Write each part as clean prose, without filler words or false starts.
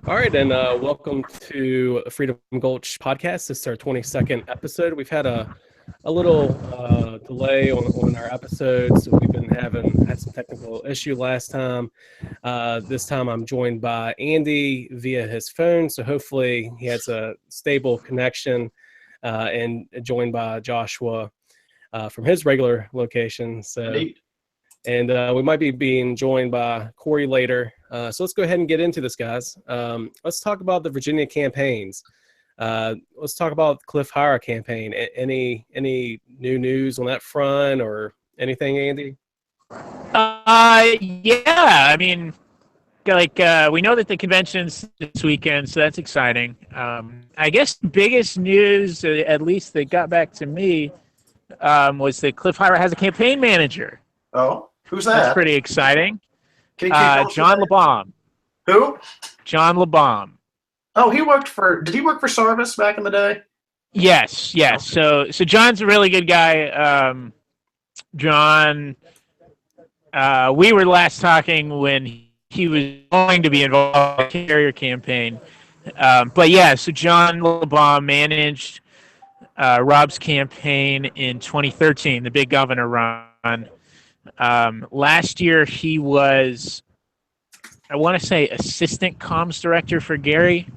All right, and welcome to Freedom Gulch podcast. This is our 22nd episode. We've had a little delay on our episodes. We've been had some technical issue last time. This time I'm joined by Andy via his phone, so hopefully he has a stable connection, and joined by Joshua from his regular location. So. Indeed. And we might be being joined by Corey later. So let's go ahead and get into this, guys. Let's talk about the Virginia campaigns. Let's talk about the Cliff Hire campaign. Any new news on that front or anything, Andy? Yeah. I mean, we know that the convention's this weekend, so that's exciting. I guess the biggest news, at least that got back to me, was that Cliff Hire has a campaign manager. Oh, who's that? That's pretty exciting. Can you tell us John LeBaum. Who? John LeBaum. Oh, did he work for Sarvis back in the day? Yes. So John's a really good guy. John, we were last talking when he was going to be involved in the Carrier campaign. But yeah, so John LeBaum managed Rob's campaign in 2013, the big governor run. Last year he was, I want to say, assistant comms director for Gary.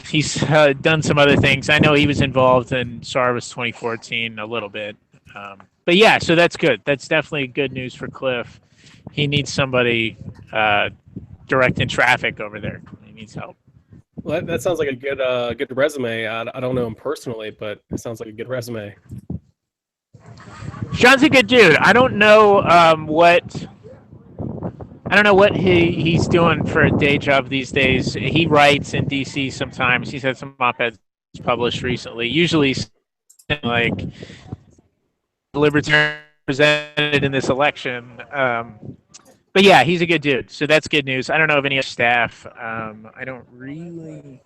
He's done some other things. I know he was involved in Sarvis 2014 a little bit. But yeah, so that's good. That's definitely good news for Cliff. He needs somebody directing traffic over there. He needs help. Well, that sounds like a good resume. I don't know him personally, but it sounds like a good resume. John's a good dude. I don't know what he's doing for a day job these days. He writes in DC sometimes. He's had some op-eds published recently. Usually, like libertarian presented in this election. But yeah, he's a good dude. So that's good news. I don't know of any staff. I don't really.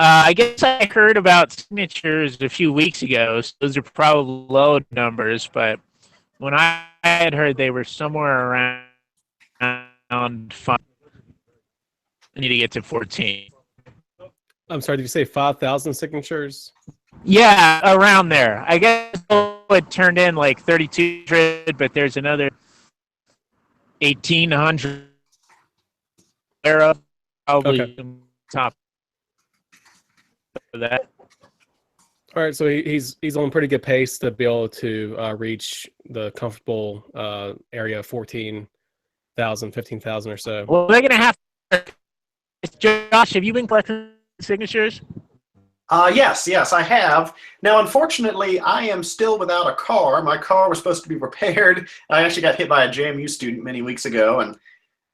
I guess I heard about signatures a few weeks ago. So those are probably low numbers, but when I had heard they were somewhere around 5, I need to get to 14. I'm sorry, did you say 5,000 signatures? Yeah, around there. I guess it turned in like 3,200, but there's another 1,800 there, probably top of that. All right, so he's on pretty good pace to be able to reach the comfortable area of 14,000, 15,000 or so. Well, they're going to have to. Josh, have you been collecting signatures? Yes, I have. Now, unfortunately, I am still without a car. My car was supposed to be repaired. I actually got hit by a JMU student many weeks ago. And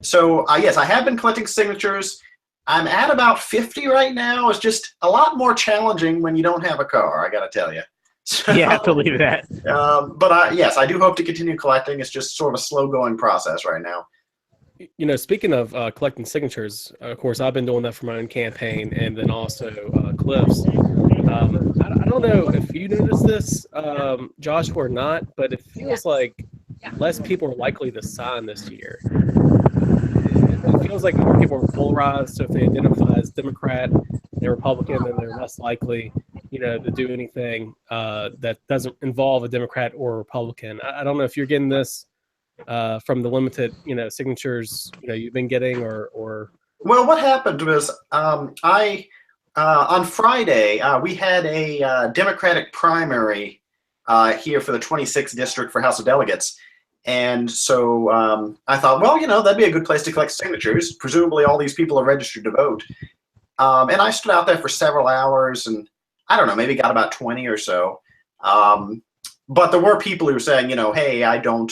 so, yes, I have been collecting signatures. I'm at about 50 right now. It's just a lot more challenging when you don't have a car, I got to tell you. So, yeah, I believe that. But yes, I do hope to continue collecting. It's just sort of a slow-going process right now. You know, speaking of collecting signatures, of course, I've been doing that for my own campaign, and then also Cliff's. I don't know if you noticed this, Josh, or not, but it feels like less people are likely to sign this year. It feels like more people are polarized, so if they identify as Democrat and Republican, then they're less likely, to do anything that doesn't involve a Democrat or a Republican. I don't know if you're getting this from the limited, signatures, you've been getting, or. Well, what happened was on Friday we had a Democratic primary here for the 26th district for House of Delegates. And so I thought, well, that'd be a good place to collect signatures. Presumably all these people are registered to vote. And I stood out there for several hours and I don't know, maybe got about 20 or so. But there were people who were saying, hey, I don't,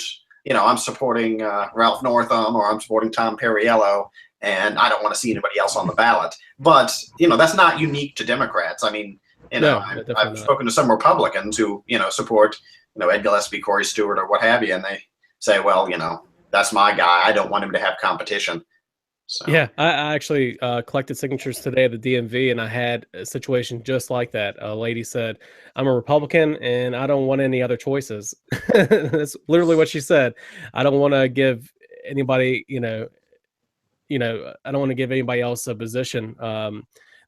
I'm supporting Ralph Northam or I'm supporting Tom Perriello and I don't want to see anybody else on the ballot. But, that's not unique to Democrats. I mean, I've spoken to some Republicans who, support, Ed Gillespie, Corey Stewart, or what have you, and they say, well, that's my guy. I don't want him to have competition. So. Yeah, I actually collected signatures today at the DMV, and I had a situation just like that. A lady said, I'm a Republican, and I don't want any other choices. That's literally what she said. I don't want to give anybody, I don't want to give anybody else a position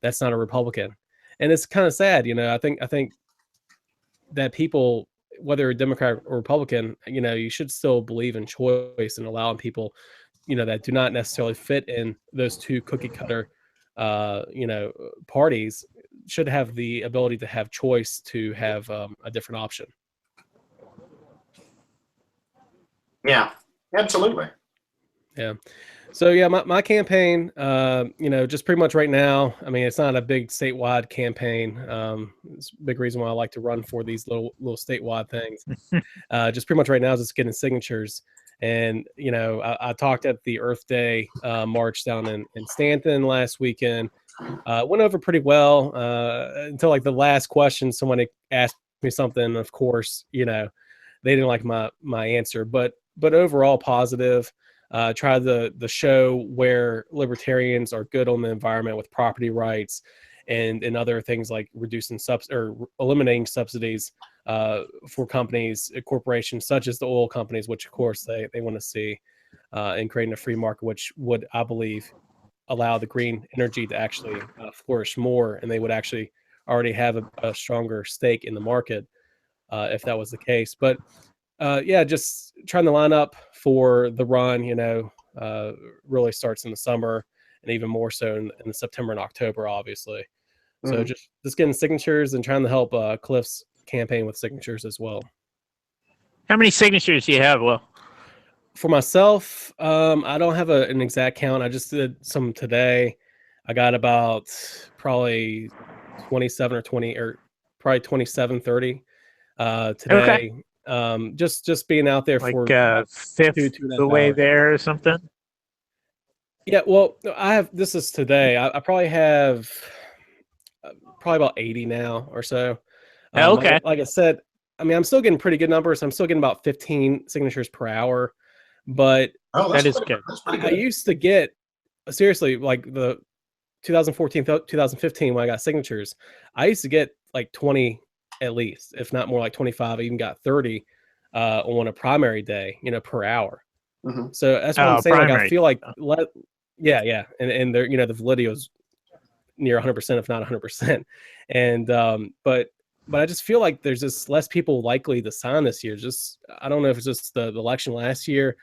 that's not a Republican, and it's kind of sad. I think that people, whether a Democrat or Republican, you should still believe in choice and allowing people, that do not necessarily fit in those two cookie cutter, parties, should have the ability to have choice, to have a different option. Yeah, absolutely. Yeah. So yeah, my campaign, just pretty much right now. I mean, it's not a big statewide campaign. It's a big reason why I like to run for these little statewide things. Just pretty much right now is just getting signatures. And I talked at the Earth Day march down in Stanton last weekend. Went over pretty well until like the last question. Someone asked me something. Of course, they didn't like my answer, but overall positive. Try the show where libertarians are good on the environment with property rights and other things like eliminating subsidies for companies, corporations such as the oil companies, which of course they want to see, and creating a free market, which would, I believe, allow the green energy to actually flourish more, and they would actually already have a stronger stake in the market if that was the case. But just trying to line up for the run, really starts in the summer, and even more so in the September and October, obviously. So just getting signatures and trying to help Cliff's campaign with signatures as well. How many signatures do you have, Will? For myself, I don't have an exact count. I just did some today. I got about probably 27 or 20, or probably 27, 30 today. Okay. Just being out there like for fifth the way there or something. Yeah, well, this is today. I probably have probably about 80 now or so. Okay. Like I said, I mean, I'm still getting pretty good numbers. I'm still getting about 15 signatures per hour, but that is good. I used to get, seriously, like the 2014, 2015, when I got signatures, I used to get like 20 at least, if not more, like 25. I even got 30 on a primary day, per hour. Mm-hmm. So that's what I'm saying. Like, I feel like, yeah. And there, the validity was near 100%, if not 100%. And, but I just feel like there's just less people likely to sign this year. Just, I don't know if it's just the election last year,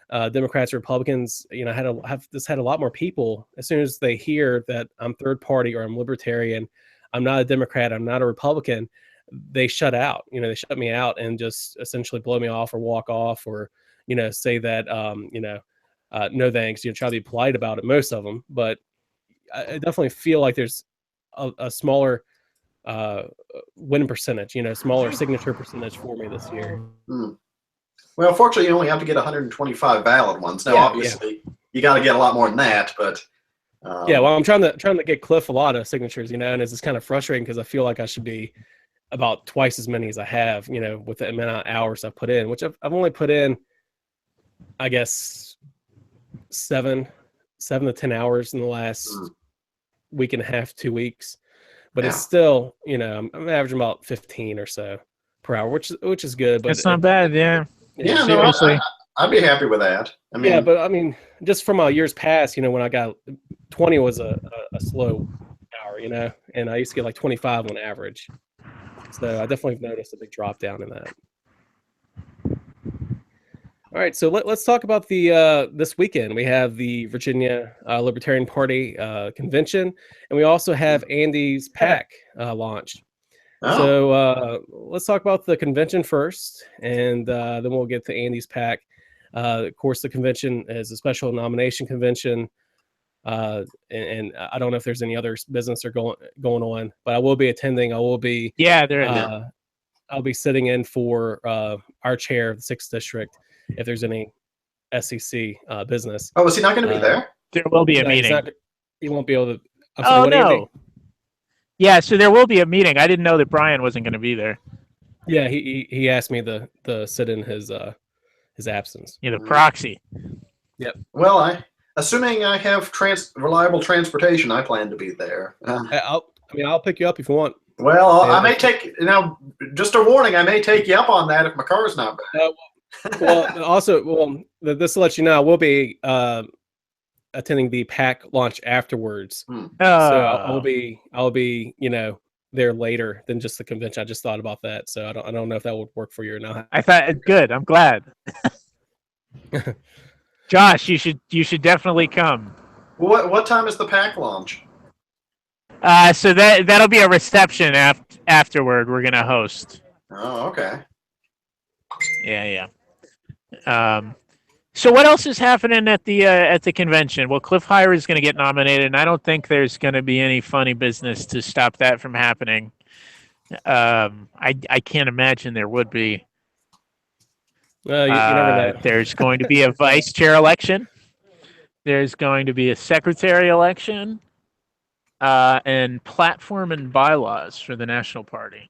Democrats, Republicans, had a lot more people. As soon as they hear that I'm third party or I'm libertarian, I'm not a Democrat, I'm not a Republican, they shut out. They shut me out and just essentially blow me off or walk off, or say that no thanks. Try to be polite about it, most of them. But I definitely feel like there's a smaller win percentage, smaller signature percentage for me this year. Well, fortunately, you only have to get 125 valid ones. Now, obviously, you got to get a lot more than that, but well, I'm trying to get Cliff a lot of signatures, and it's just kind of frustrating because I feel like I should be about twice as many as I have, with the amount of hours I've put in, which I've only put in, I guess, 7 to 10 hours in the last week and a half, 2 weeks. But it's still, I'm averaging about 15 or so per hour, which is good. But it's not bad, yeah. Yeah, seriously. I'd be happy with that. I mean, but I mean, just from years past, when I got 20 was a slow hour, and I used to get like 25 on average. So I definitely noticed a big drop down in that. All right, so let's talk about the this weekend. We have the Virginia Libertarian Party convention, and we also have Andy's PAC launched. Oh. So let's talk about the convention first, and then we'll get to Andy's PAC. Of course, the convention is a special nomination convention, and I don't know if there's any other business are going on, but I will be attending. I will be I'll be sitting in for our chair of the 6th district if there's any SEC business. Oh, is he not going to be there? There will be a meeting. He won't be able to. No. Andy? Yeah, so there will be a meeting. I didn't know that Brian wasn't going to be there. Yeah, he asked me to sit in his absence. Yeah, the proxy. Yep. Well, assuming I have reliable transportation, I plan to be there. I'll pick you up if you want. Well, I may take just a warning. I may take you up on that if my car's not back. Well, also, this will let you know, we'll be attending the pack launch afterwards. Hmm. So I'll be there later than just the convention. I just thought about that, so I don't know if that would work for you or not. I thought good. I'm glad. Josh, you should definitely come. What time is the pack launch? So that'll be a reception afterward. We're gonna host. Oh, okay. Yeah. So what else is happening at the convention? Well, Cliff Hire is going to get nominated, and I don't think there's going to be any funny business to stop that from happening. I can't imagine there would be. Well, you never know. There's going to be a vice chair election. There's going to be a secretary election, and platform and bylaws for the National Party.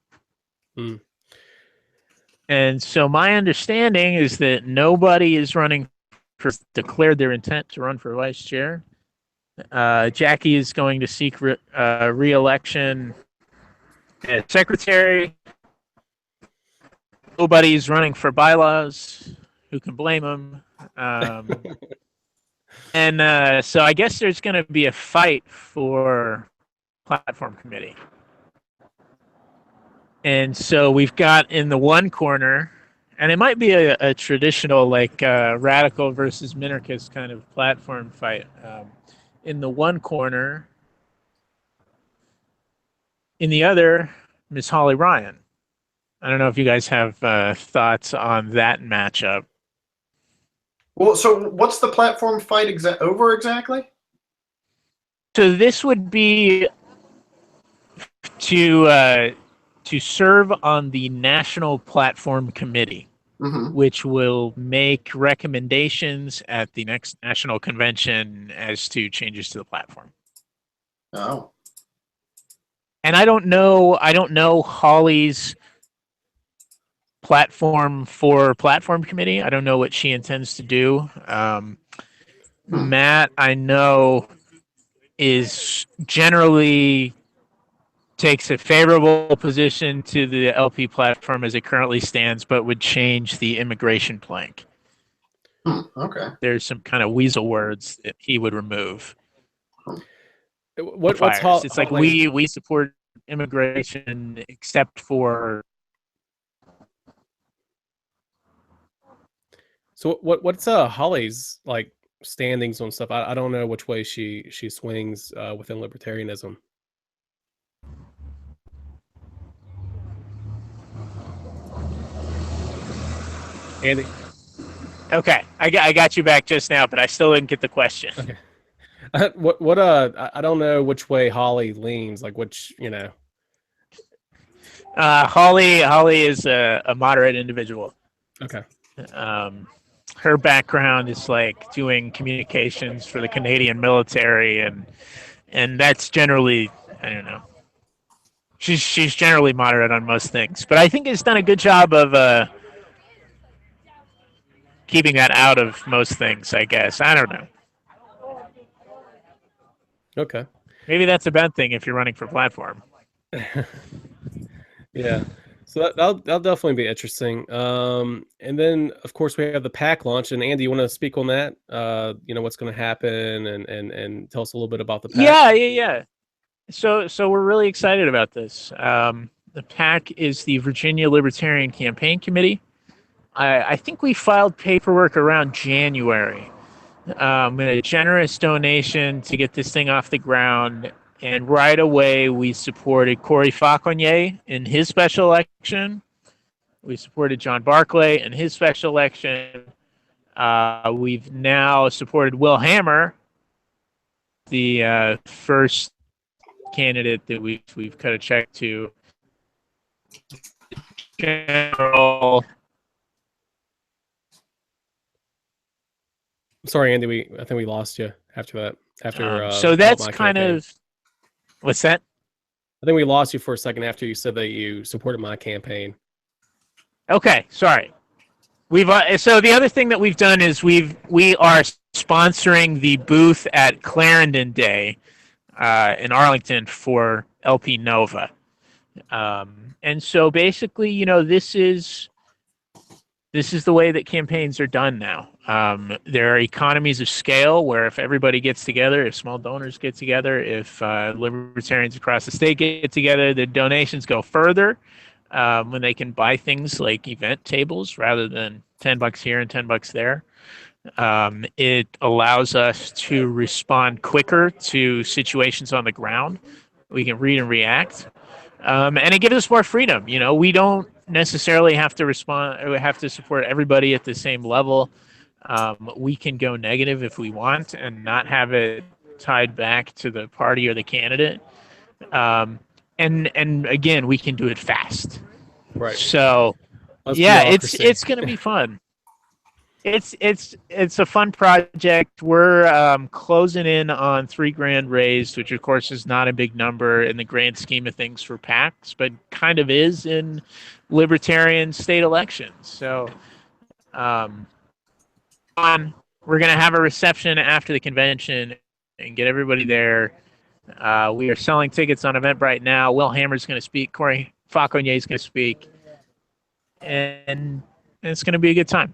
Hmm. And so my understanding is that nobody is running declared their intent to run for vice chair. Jackie is going to seek re-election as secretary. Nobody's running for bylaws. Who can blame them? And so I guess there's going to be a fight for platform committee. And so we've got in the one corner, and it might be a traditional like radical versus minarchist kind of platform fight. In the one corner, in the other, Miss Holly Ryan. I don't know if you guys have thoughts on that matchup. Well, so what's the platform fight over exactly? So this would be to serve on the National Platform Committee, which will make recommendations at the next national convention as to changes to the platform. Oh. And I don't know Holly's platform for platform committee. I don't know what she intends to do. Matt, I know, is generally takes a favorable position to the LP platform as it currently stands, but would change the immigration plank. Okay. There's some kind of weasel words that he would remove. What's it's like we support immigration except for. So what's Holly's like standings on stuff? I don't know which way she swings within libertarianism. Andy. Okay, I got you back just now, but I still didn't get the question. Okay. I don't know which way Holly leans, like which, Holly is a moderate individual. Okay. Her background is like doing communications for the Canadian military, and that's generally, I don't know. She's generally moderate on most things, but I think it's done a good job of keeping that out of most things, I guess. I don't know. Okay. Maybe that's a bad thing if you're running for platform. Yeah. So that'll definitely be interesting. And then, of course, we have the pack launch. And Andy, you want to speak on that? What's going to happen and tell us a little bit about the pack? Yeah. So we're really excited about this. The PAC is the Virginia Libertarian Campaign Committee. I think we filed paperwork around January. With a generous donation to get this thing off the ground. And right away, we supported Corey Fauconnier in his special election. We supported John Barclay in his special election. We've now supported Will Hammer, the first candidate that we've cut a check to. General. Sorry, Andy. I think we lost you after that. So that's kind of. What's that? I think we lost you for a second after you said that you supported my campaign. Okay, sorry. We've so the other thing that we've done is we are sponsoring the booth at Clarendon Day in Arlington for LP Nova, and so basically, this is the way that campaigns are done now. There are economies of scale where if everybody gets together, if small donors get together, if libertarians across the state get together, the donations go further when they can buy things like event tables rather than $10 here and $10 there. It allows us to respond quicker to situations on the ground. We can read and react. And it gives us more freedom. We don't necessarily have to respond. We have to support everybody at the same level. We can go negative if we want and not have it tied back to the party or the candidate. And again, we can do it fast. Right. So, it's going to be fun. It's a fun project. We're closing in on $3,000 raised, which of course is not a big number in the grand scheme of things for PACs, but kind of is in libertarian state elections. So, we're going to have a reception after the convention and get everybody there. We are selling tickets on Eventbrite now. Will Hammer's going to speak. Corey Fauconnier is going to speak, and it's going to be a good time.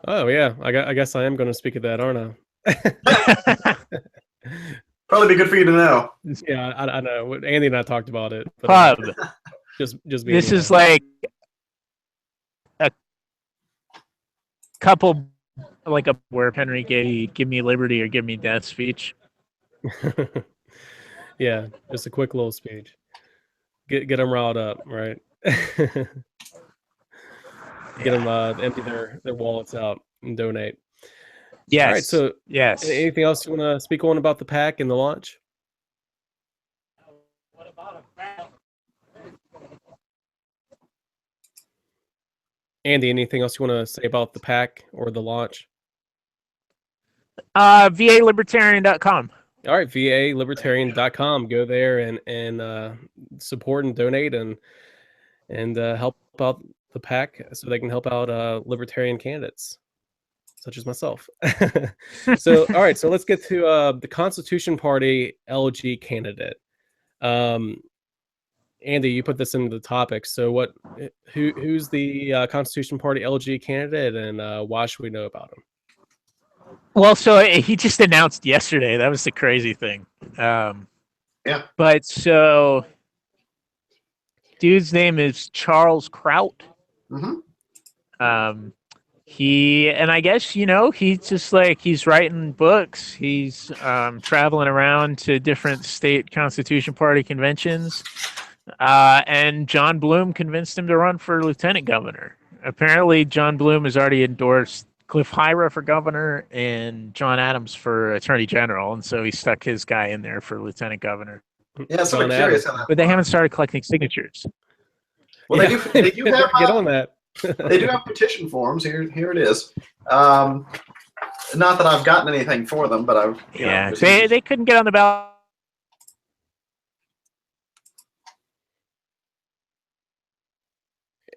Oh yeah, I guess I am going to speak at that, aren't I? Probably be good for you to know. Yeah, I know. Andy and I talked about it. But, Pub. Just This is like a couple, like a where Henry give me liberty or give me death speech. Yeah, just a quick little speech. Get them riled up, right? Get them empty their wallets out and donate. Yes. All right. So, yes. Anything else you want to speak on about the PAC and the launch? Andy, anything else you want to say about the PAC or the launch? VALibertarian.com. All right, VALibertarian.com. Go there and support and donate and help out the PAC so they can help out libertarian candidates such as myself. So, all right, so let's get to the Constitution Party LG candidate. Andy, you put this into the topic. So, who's the Constitution Party LG candidate, and why should we know about him? Well, so he just announced yesterday. That was the crazy thing. Yeah. But so, dude's name is Charles Kraut. Mm-hmm. And I guess, he's just like, he's writing books. He's traveling around to different state Constitution Party conventions. And John Bloom convinced him to run for lieutenant governor. Apparently, John Bloom has already endorsed Cliff Hyra for governor and John Adams for attorney general. And so he stuck his guy in there for lieutenant governor. Yeah, so I'm curious how that. But they haven't started collecting signatures. Well, Yeah. they do have Get on that. they do have petition forms. Here it is. Not that I've gotten anything for them, but I've They couldn't get on the ballot.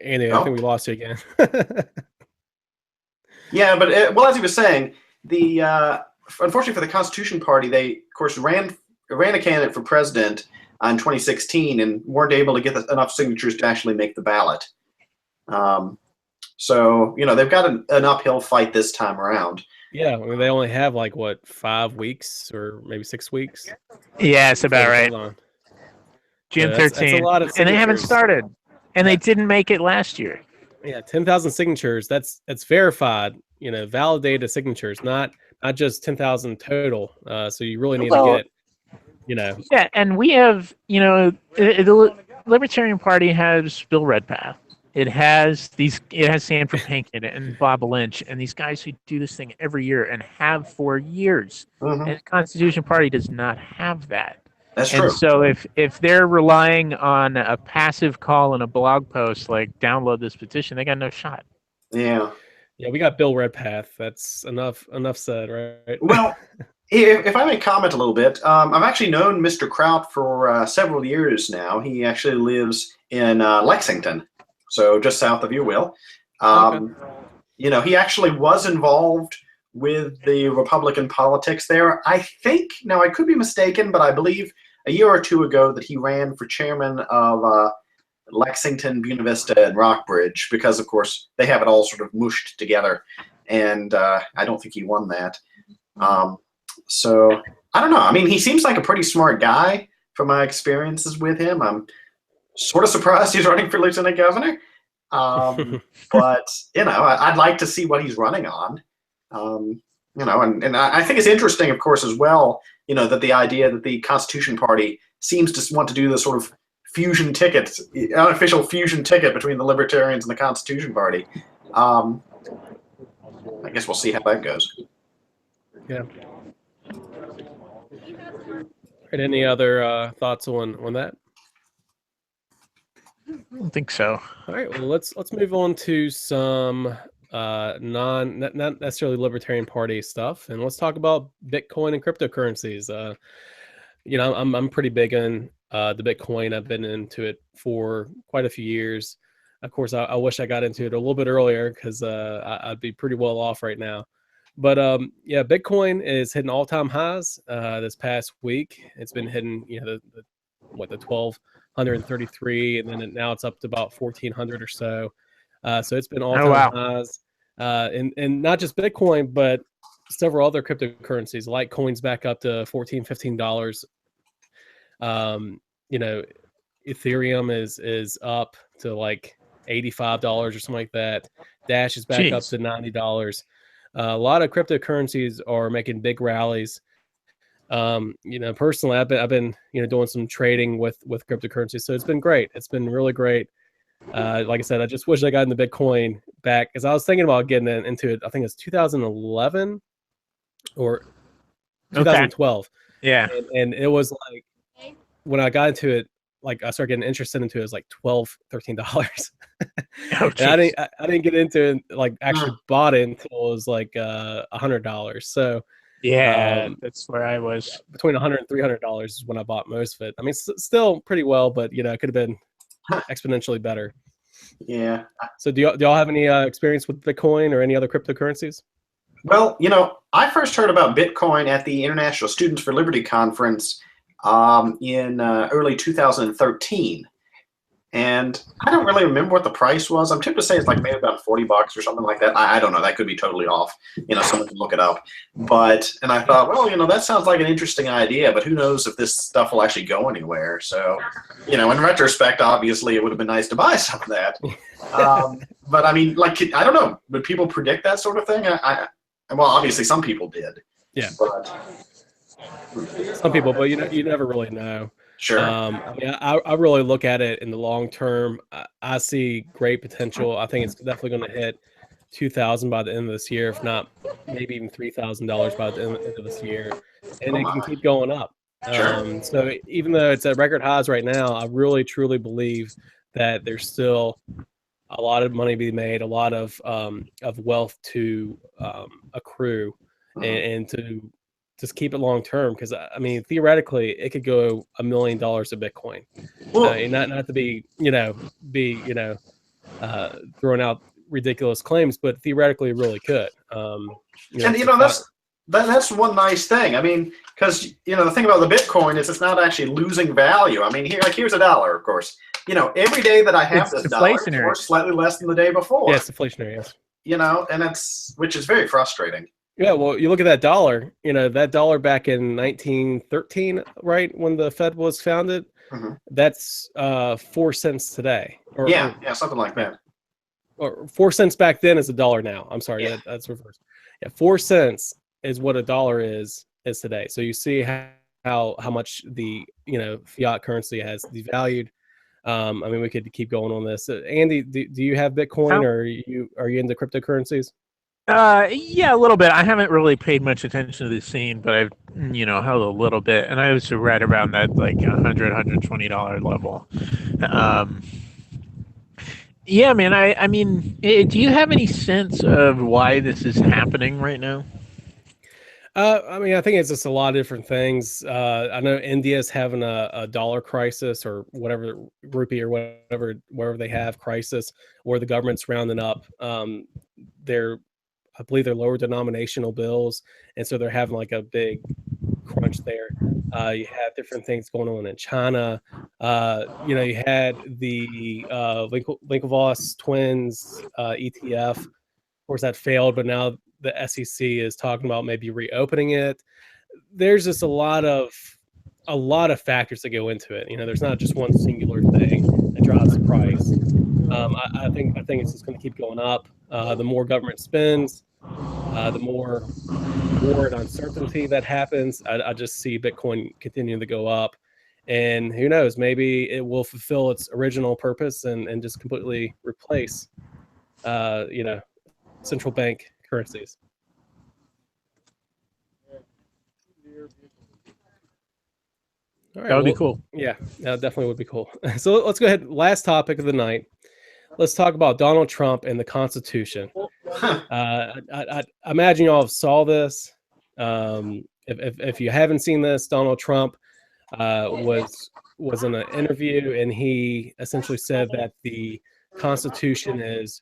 Andy, I think we lost you again. Yeah, but as he was saying, the unfortunately for the Constitution Party, they of course ran a candidate for president in 2016 and weren't able to get enough signatures to actually make the ballot. So they've got an uphill fight this time around. Yeah, I mean, they only have 5 weeks or maybe 6 weeks. Yeah, it's about right. Hold on. June Yeah, that's 13th. a lot of And they haven't signatures. started. And they didn't make it last year. Yeah, 10,000 signatures. That's verified. Validated signatures, not just 10,000 total. So you really need to get. Yeah, and we have, the Libertarian Party has Bill Redpath. It has Sanford Pinkin and Bob Lynch and these guys who do this thing every year and have for years. Mhm. And the Constitution Party does not have that. That's true. And so if they're relying on a passive call and a blog post like download this petition, they got no shot. Yeah. Yeah, we got Bill Redpath. That's enough said, right? Well, if I may comment a little bit, I've actually known Mr. Kraut for several years now. He actually lives in Lexington, so just south of you, Will. Okay. He actually was involved with the Republican politics there. I think, now I could be mistaken, but I believe a year or two ago that he ran for chairman of Lexington, Buena Vista, and Rockbridge, because of course they have it all sort of mushed together, and I don't think he won that. So I don't know. I mean, he seems like a pretty smart guy from my experiences with him. I'm sort of surprised he's running for lieutenant governor, but I'd like to see what he's running on. And I think it's interesting, of course, as well, that the idea that the Constitution Party seems to want to do this sort of fusion ticket, unofficial fusion ticket between the Libertarians and the Constitution Party. I guess we'll see how that goes. Yeah. And any other thoughts on that? I don't think so. All right. Well, let's move on to some not necessarily Libertarian Party stuff, and let's talk about Bitcoin and cryptocurrencies. I'm pretty big on the Bitcoin. I've been into it for quite a few years. Of course, I wish I got into it a little bit earlier because I'd be pretty well off right now. But yeah, Bitcoin is hitting all-time highs this past week. It's been hitting the 1,233, and then now it's up to about 1,400 or so. So it's been all-time highs, and not just Bitcoin, but several other cryptocurrencies. Litecoin's back up to $14, $15. Ethereum is up to like $85 or something like that. Dash is back up to $90. A lot of cryptocurrencies are making big rallies. Personally, I've been doing some trading with cryptocurrencies, so it's been great. It's been really great. Like I said, I just wish I got into Bitcoin back, because I was thinking about getting into it. I think it's 2011 or 2012. Okay. Yeah, and it was like when I got into it, like I started getting interested into it, was like $12, $13. And I didn't get into it, like actually bought it until it was like $100. So yeah, that's where I was. Between $100 and $300 is when I bought most of it. I mean, still pretty well, but it could have been exponentially better. Yeah. So do y'all have any experience with Bitcoin or any other cryptocurrencies? Well, I first heard about Bitcoin at the International Students for Liberty Conference in early 2013. And I don't really remember what the price was. I'm tempted to say it's like maybe about $40 or something like that. I don't know. That could be totally off. Someone can look it up. And I thought, well, that sounds like an interesting idea, but who knows if this stuff will actually go anywhere. So, in retrospect, obviously, it would have been nice to buy some of that. But I mean, like, I don't know. Would people predict that sort of thing? Well, obviously, some people did. Yeah. But some people, but you never really know. Sure. I really look at it in the long term. I see great potential. I think it's definitely going to hit $2,000 by the end of this year, if not maybe even $3,000 by the end of this year, and it can keep going up. Sure. So even though it's at record highs right now, I really truly believe that there's still a lot of money being made, a lot of wealth to accrue, and to just keep it long term, because I mean, theoretically, it could go $1 million of Bitcoin. Not to be throwing out ridiculous claims, but theoretically, it really could. That's one nice thing. I mean, because the thing about the Bitcoin is it's not actually losing value. I mean, here's $1, of course. Every day that I have this dollar, it's worth slightly less than the day before. Yeah, it's deflationary. Yes. And which is very frustrating. Yeah, well, you look at that dollar. That dollar back in 1913, right, when the Fed was founded. Mm-hmm. That's 4 cents today. Or something like that. Or 4 cents back then is $1 now. I'm sorry, that's reversed. Yeah, 4 cents is what $1 is today. So you see how much the fiat currency has devalued. I mean, we could keep going on this. Andy, do you have Bitcoin, or are you into cryptocurrencies? Yeah, a little bit. I haven't really paid much attention to the scene, but I've held a little bit, and I was right around that like $120 level. Yeah, man. I mean, do you have any sense of why this is happening right now? I mean, I think it's just a lot of different things. I know India's having a dollar crisis, or whatever, rupee or wherever they have crisis, or the government's rounding up I believe they're lower denominational bills, and so they're having like a big crunch there. You have different things going on in China. You had the Winklevoss twins ETF. Of course, that failed, but now the SEC is talking about maybe reopening it. There's just a lot of factors that go into it. There's not just one singular thing that drives the price. I think it's just going to keep going up. The more government spends, the more war and uncertainty that happens. I just see Bitcoin continuing to go up, and who knows, maybe it will fulfill its original purpose and just completely replace, central bank currencies. All right, That would be cool. Yeah, that definitely would be cool. So let's go ahead. Last topic of the night. Let's talk about Donald Trump and the Constitution. I imagine you all saw this. If you haven't seen this, Donald Trump was in an interview, and he essentially said that the Constitution is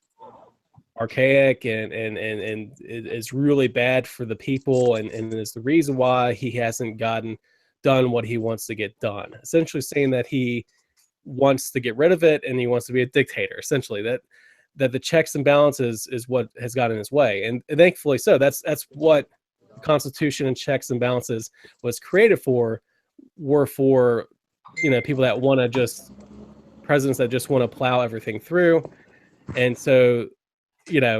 archaic and is really bad for the people, and is the reason why he hasn't done what he wants to get done. Essentially saying that he wants to get rid of it and he wants to be a dictator. Essentially, that the checks and balances is what has gotten in his way, and thankfully so. That's what the Constitution and checks and balances was created for. Were for people that want to presidents that just want to plow everything through, and so thank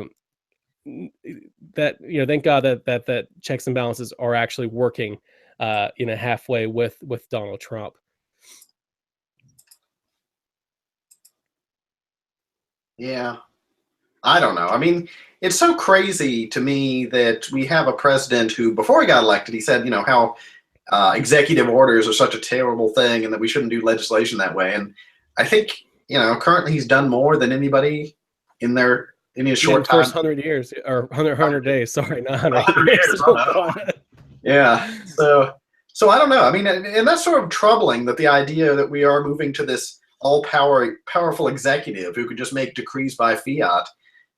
God that checks and balances are actually working halfway with Donald Trump. Yeah. I don't know. I mean, it's so crazy to me that we have a president who, before he got elected, he said, how executive orders are such a terrible thing and that we shouldn't do legislation that way. And I think, currently he's done more than anybody in his short time. First 100 years or 100 days. Sorry, not 100 years. Yeah. So I don't know. I mean, and that's sort of troubling, that the idea that we are moving to this powerful executive who could just make decrees by fiat.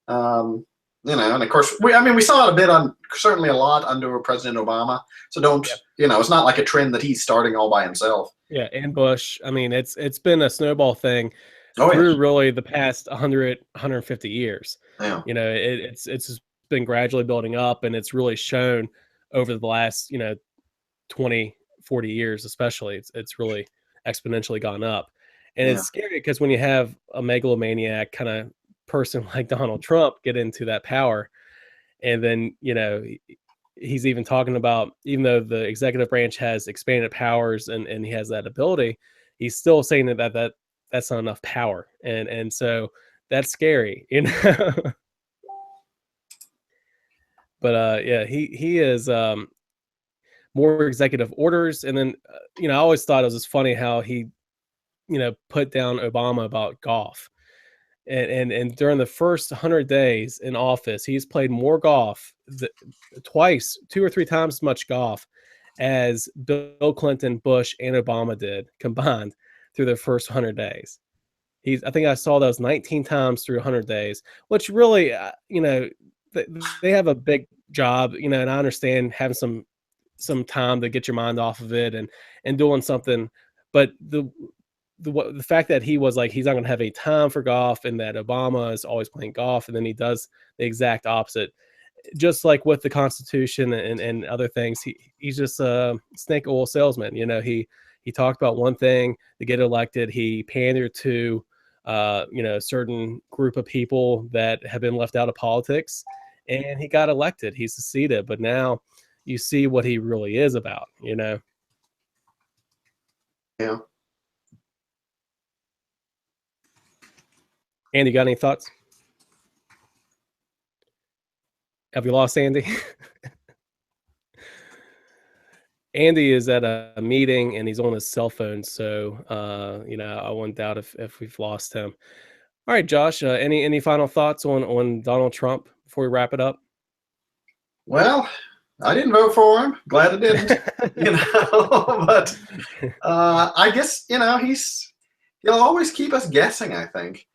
And of course, we saw it certainly a lot under President Obama. So it's not like a trend that he's starting all by himself. Yeah, and Bush. I mean, it's been a snowball thing through really the past 150 years. Yeah. It's just been gradually building up, and it's really shown over the last 20, 40 years, especially. It's really exponentially gone up, and it's scary because when you have a megalomaniac kind of person like Donald Trump get into that power, and then he's even talking about, even though the executive branch has expanded powers and he has that ability, he's still saying that that's not enough power, and so that's scary, But he is more executive orders, and then I always thought it was just funny how he put down Obama about golf. And during the first 100 days in office, he's played more golf, twice, 2 or 3 times as much golf as Bill Clinton, Bush, and Obama did combined through the first 100 days. I think I saw those 19 times through 100 days, which really, they have a big job, and I understand having some time to get your mind off of it and doing something, but the fact that he was like, he's not going to have any time for golf, and that Obama is always playing golf, and then he does the exact opposite, just like with the Constitution and other things. He's just a snake oil salesman. He talked about one thing to get elected. He pandered to a certain group of people that have been left out of politics, and he got elected. He succeeded, but now you see what he really is about. Yeah. Andy, got any thoughts? Have we lost Andy? Andy is at a meeting and he's on his cell phone, so I wouldn't doubt if we've lost him. All right, Josh, any final thoughts on Donald Trump before we wrap it up? Well, I didn't vote for him. Glad I didn't. But I guess he'll always keep us guessing, I think.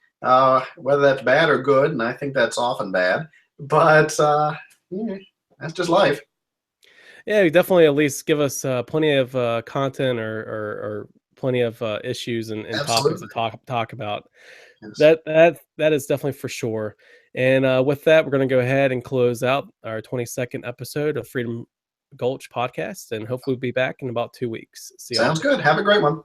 Whether that's bad or good, and I think that's often bad, but that's just life. Yeah, definitely at least give us plenty of content or plenty of issues and topics to Absolutely. talk about. Yes. That is definitely for sure. And with that, we're going to go ahead and close out our 22nd episode of Freedom Gulch podcast, and hopefully we'll be back in about 2 weeks. See y'all. Sounds good. Have a great one.